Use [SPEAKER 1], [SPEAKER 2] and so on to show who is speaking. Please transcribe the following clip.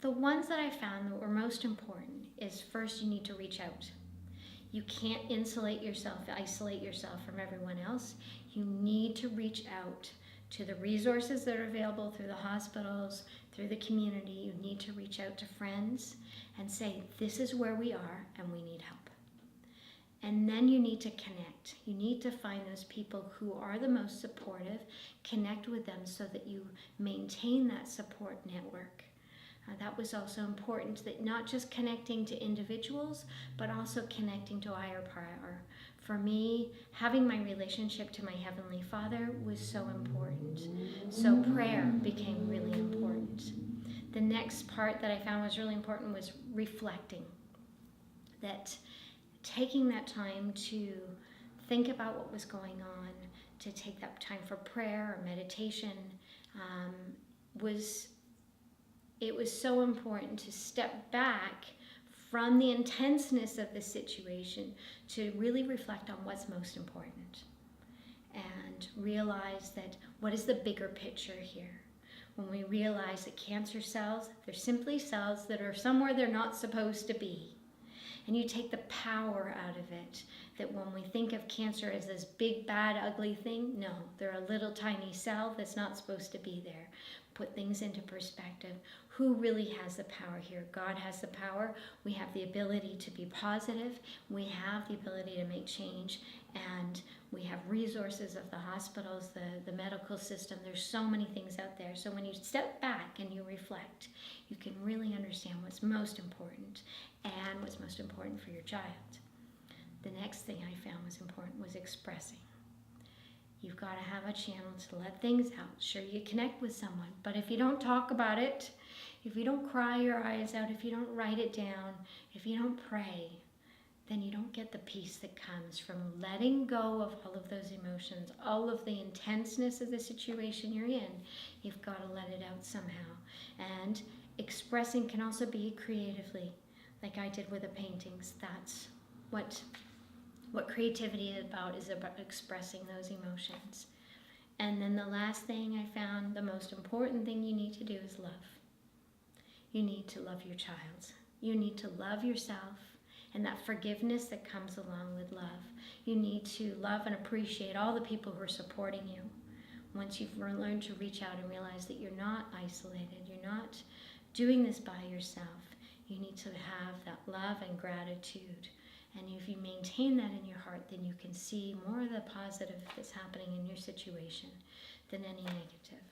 [SPEAKER 1] The ones that I found that were most important is, first, you need to reach out. You can't isolate yourself from everyone else. You need to reach out to the resources that are available through the hospitals, through the community. You need to reach out to friends and say, this is where we are and we need help. And then you need to connect. You need to find those people who are the most supportive, connect with them so that you maintain that support network. That was also important, that not just connecting to individuals, but also connecting to a higher power. For me, having my relationship to my Heavenly Father was so important. So prayer became really important. The next part that I found was really important was reflecting. That taking that time to think about what was going on, to take that time for prayer or meditation, it was so important to step back from the intenseness of the situation to really reflect on what's most important and realize that what is the bigger picture here. When we realize that cancer cells, they're simply cells that are somewhere they're not supposed to be. And you take the power out of it, that when we think of cancer as this big, bad, ugly thing, no, they're a little tiny cell that's not supposed to be there. Put things into perspective. Who really has the power here? God has the power. We have the ability to be positive. We have the ability to make change. And we have resources of the hospitals, the medical system. There's so many things out there. So when you step back and you reflect, you can really understand what's most important and what's most important for your child. The next thing I found was important was expressing. You've got to have a channel to let things out. Sure, you connect with someone, but if you don't talk about it, if you don't cry your eyes out, if you don't write it down, if you don't pray, then you don't get the peace that comes from letting go of all of those emotions, all of the intenseness of the situation you're in. You've got to let it out somehow. And expressing can also be creatively, like I did with the paintings. That's what creativity is about expressing those emotions. And then the last thing I found, the most important thing you need to do is love. You need to love your child. You need to love yourself and that forgiveness that comes along with love. You need to love and appreciate all the people who are supporting you. Once you've learned to reach out and realize that you're not isolated, you're not doing this by yourself, you need to have that love and gratitude. And if you maintain that in your heart, then you can see more of the positive that's happening in your situation than any negative.